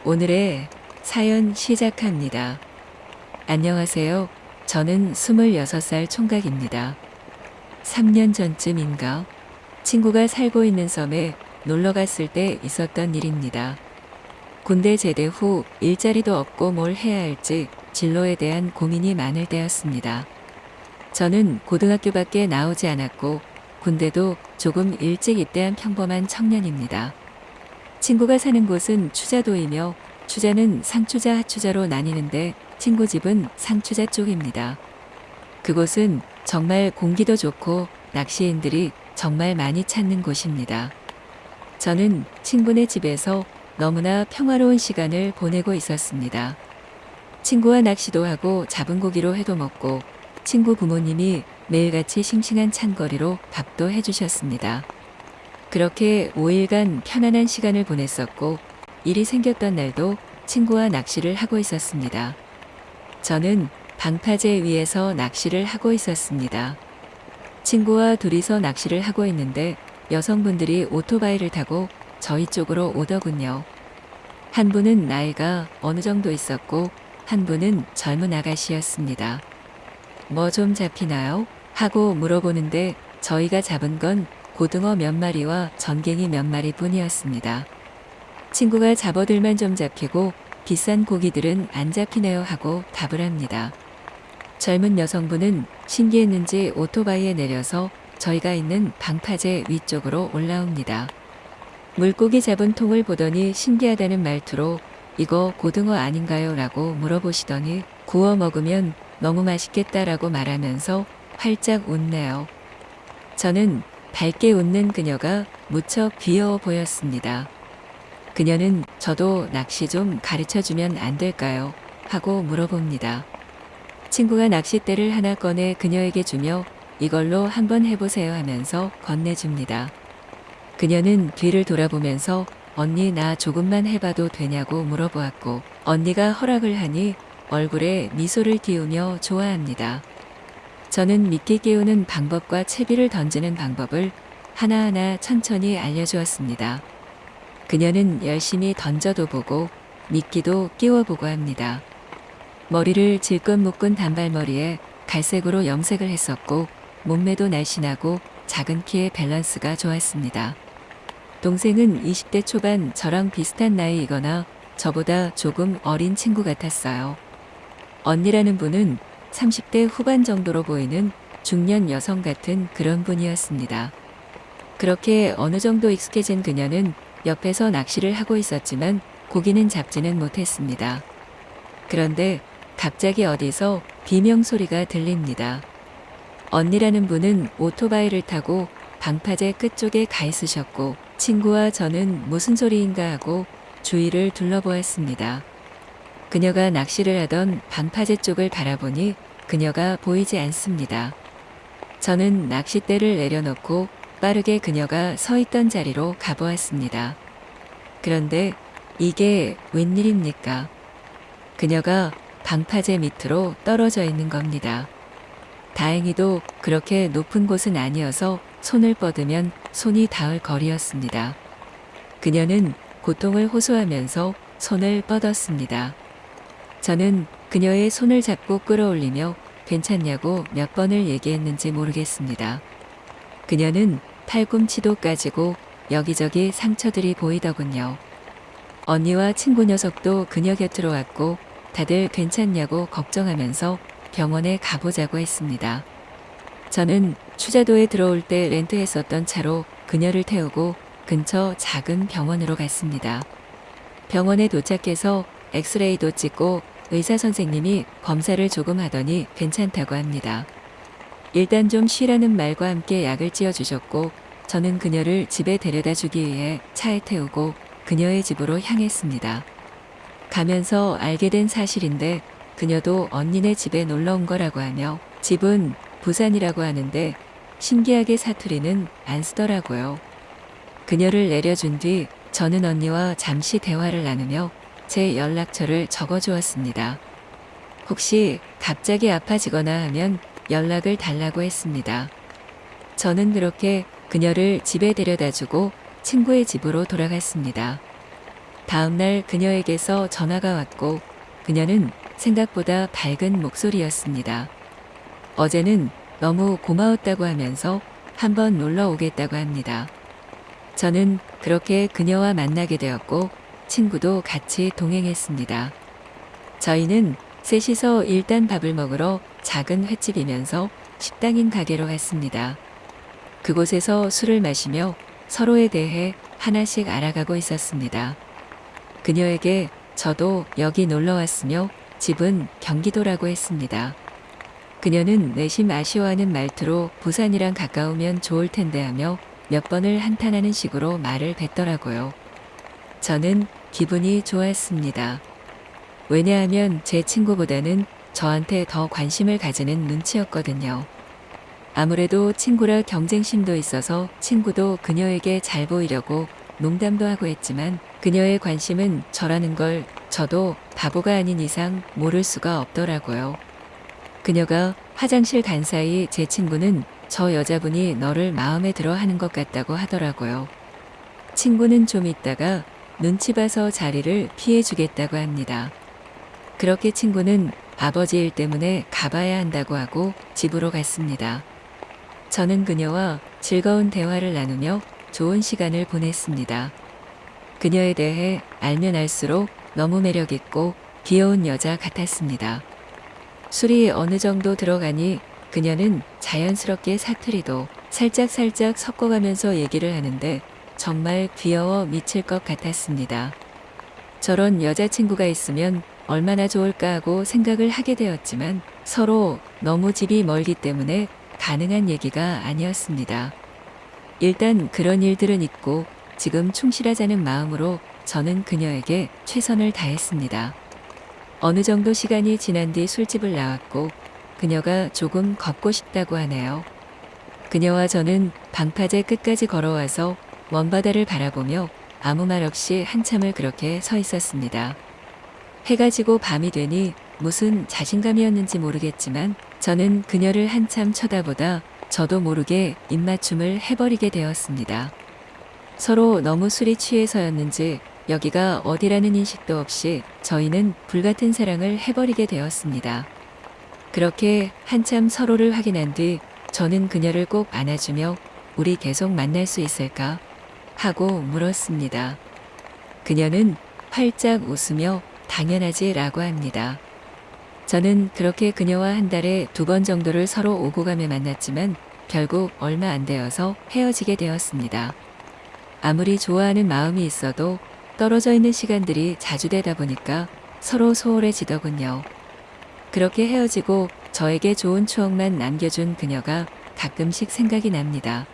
오늘의 사연 시작합니다. 안녕하세요. 저는 26살 총각입니다. 3년 전쯤인가 친구가 살고 있는 섬에 놀러 갔을 때 있었던 일입니다. 군대 제대 후 일자리도 없고 뭘 해야 할지 진로에 대한 고민이 많을 때였습니다. 저는 고등학교밖에 나오지 않았고 군대도 조금 일찍 입대한 평범한 청년입니다. 친구가 사는 곳은 추자도이며 추자는 상추자 하추자로 나뉘는데 친구 집은 상추자 쪽입니다. 그곳은 정말 공기도 좋고 낚시인들이 정말 많이 찾는 곳입니다. 저는 친구네 집에서 너무나 평화로운 시간을 보내고 있었습니다. 친구와 낚시도 하고 잡은 고기로 회도 먹고 친구 부모님이 매일같이 싱싱한 찬거리로 밥도 해주셨습니다. 그렇게 5일간 편안한 시간을 보냈었고 일이 생겼던 날도 친구와 낚시를 하고 있었습니다. 저는 방파제 위에서 낚시를 하고 있었습니다. 친구와 둘이서 낚시를 하고 있는데 여성분들이 오토바이를 타고 저희 쪽으로 오더군요. 한 분은 나이가 어느 정도 있었고 한 분은 젊은 아가씨였습니다. 뭐 좀 잡히나요? 하고 물어보는데 저희가 잡은 건 고등어 몇 마리와 전갱이 몇 마리 뿐이었습니다. 친구가 잡어들만 좀 잡히고 비싼 고기들은 안 잡히네요 하고 답을 합니다. 젊은 여성분은 신기했는지 오토바이에 내려서 저희가 있는 방파제 위쪽으로 올라옵니다. 물고기 잡은 통을 보더니 신기하다는 말투로 이거 고등어 아닌가요? 라고 물어보시더니 구워 먹으면 너무 맛있겠다라고 말하면서 활짝 웃네요. 저는 밝게 웃는 그녀가 무척 귀여워 보였습니다. 그녀는 저도 낚시 좀 가르쳐주면 안 될까요? 하고 물어봅니다. 친구가 낚싯대를 하나 꺼내 그녀에게 주며 이걸로 한번 해보세요 하면서 건네줍니다. 그녀는 뒤를 돌아보면서 언니 나 조금만 해봐도 되냐고 물어보았고 언니가 허락을 하니 얼굴에 미소를 띄우며 좋아합니다. 저는 미끼 끼우는 방법과 채비를 던지는 방법을 하나하나 천천히 알려주었습니다. 그녀는 열심히 던져도 보고 미끼도 끼워보고 합니다. 머리를 질끈 묶은 단발머리에 갈색으로 염색을 했었고 몸매도 날씬하고 작은 키에 밸런스가 좋았습니다. 동생은 20대 초반 저랑 비슷한 나이이거나 저보다 조금 어린 친구 같았어요. 언니라는 분은 30대 후반 정도로 보이는 중년 여성 같은 그런 분이었습니다. 그렇게 어느 정도 익숙해진 그녀는 옆에서 낚시를 하고 있었지만 고기는 잡지는 못했습니다. 그런데 갑자기 어디서 비명 소리가 들립니다. 언니라는 분은 오토바이를 타고 방파제 끝쪽에 가 있으셨고 친구와 저는 무슨 소리인가 하고 주위를 둘러보았습니다. 그녀가 낚시를 하던 방파제 쪽을 바라보니 그녀가 보이지 않습니다. 저는 낚싯대를 내려놓고 빠르게 그녀가 서 있던 자리로 가보았습니다. 그런데 이게 웬일입니까? 그녀가 방파제 밑으로 떨어져 있는 겁니다. 다행히도 그렇게 높은 곳은 아니어서 손을 뻗으면 손이 닿을 거리였습니다. 그녀는 고통을 호소하면서 손을 뻗었습니다. 저는 그녀의 손을 잡고 끌어올리며 괜찮냐고 몇 번을 얘기했는지 모르겠습니다. 그녀는 팔꿈치도 까지고 여기저기 상처들이 보이더군요. 언니와 친구 녀석도 그녀 곁으로 왔고 다들 괜찮냐고 걱정하면서 병원에 가보자고 했습니다. 저는 추자도에 들어올 때 렌트했었던 차로 그녀를 태우고 근처 작은 병원으로 갔습니다. 병원에 도착해서 엑스레이도 찍고 의사 선생님이 검사를 조금 하더니 괜찮다고 합니다. 일단 좀 쉬라는 말과 함께 약을 찌어주셨고 저는 그녀를 집에 데려다 주기 위해 차에 태우고 그녀의 집으로 향했습니다. 가면서 알게 된 사실인데 그녀도 언니네 집에 놀러 온 거라고 하며 집은 부산이라고 하는데 신기하게 사투리는 안 쓰더라고요. 그녀를 내려준 뒤 저는 언니와 잠시 대화를 나누며 제 연락처를 적어주었습니다. 혹시 갑자기 아파지거나 하면 연락을 달라고 했습니다. 저는 그렇게 그녀를 집에 데려다 주고 친구의 집으로 돌아갔습니다. 다음날 그녀에게서 전화가 왔고 그녀는 생각보다 밝은 목소리였습니다. 어제는 너무 고마웠다고 하면서 한번 놀러 오겠다고 합니다. 저는 그렇게 그녀와 만나게 되었고 친구도 같이 동행했습니다. 저희는 셋이서 일단 밥을 먹으러 작은 횟집이면서 식당인 가게로 갔습니다. 그곳에서 술을 마시며 서로에 대해 하나씩 알아가고 있었습니다. 그녀에게 저도 여기 놀러 왔으며 집은 경기도라고 했습니다. 그녀는 내심 아쉬워하는 말투로 부산이랑 가까우면 좋을 텐데 하며 몇 번을 한탄하는 식으로 말을 뱉더라고요. 저는 기분이 좋았습니다. 왜냐하면 제 친구보다는 저한테 더 관심을 가지는 눈치였거든요. 아무래도 친구라 경쟁심도 있어서 친구도 그녀에게 잘 보이려고 농담도 하고 했지만 그녀의 관심은 저라는 걸 저도 바보가 아닌 이상 모를 수가 없더라고요. 그녀가 화장실 간 사이 제 친구는 저 여자분이 너를 마음에 들어 하는 것 같다고 하더라고요. 친구는 좀 있다가 눈치 봐서 자리를 피해 주겠다고 합니다. 그렇게 친구는 아버지 일 때문에 가봐야 한다고 하고 집으로 갔습니다. 저는 그녀와 즐거운 대화를 나누며 좋은 시간을 보냈습니다. 그녀에 대해 알면 알수록 너무 매력있고 귀여운 여자 같았습니다. 술이 어느 정도 들어가니 그녀는 자연스럽게 사투리도 살짝 섞어가면서 얘기를 하는데 정말 귀여워 미칠 것 같았습니다. 저런 여자친구가 있으면 얼마나 좋을까 하고 생각을 하게 되었지만 서로 너무 집이 멀기 때문에 가능한 얘기가 아니었습니다. 일단 그런 일들은 있고 지금 충실하자는 마음으로 저는 그녀에게 최선을 다했습니다. 어느 정도 시간이 지난 뒤 술집을 나왔고 그녀가 조금 걷고 싶다고 하네요. 그녀와 저는 방파제 끝까지 걸어와서 먼 바다를 바라보며 아무 말 없이 한참을 그렇게 서 있었습니다. 해가 지고 밤이 되니 무슨 자신감이었는지 모르겠지만 저는 그녀를 한참 쳐다보다 저도 모르게 입맞춤을 해버리게 되었습니다. 서로 너무 술이 취해서였는지 여기가 어디라는 인식도 없이 저희는 불같은 사랑을 해버리게 되었습니다. 그렇게 한참 서로를 확인한 뒤 저는 그녀를 꼭 안아주며 우리 계속 만날 수 있을까? 하고 물었습니다. 그녀는 활짝 웃으며 당연하지 라고 합니다. 저는 그렇게 그녀와 한 달에 2번 정도를 서로 오고 가며 만났지만 결국 얼마 안 되어서 헤어지게 되었습니다. 아무리 좋아하는 마음이 있어도 떨어져 있는 시간들이 자주 되다 보니까 서로 소홀해지더군요. 그렇게 헤어지고 저에게 좋은 추억만 남겨준 그녀가 가끔씩 생각이 납니다.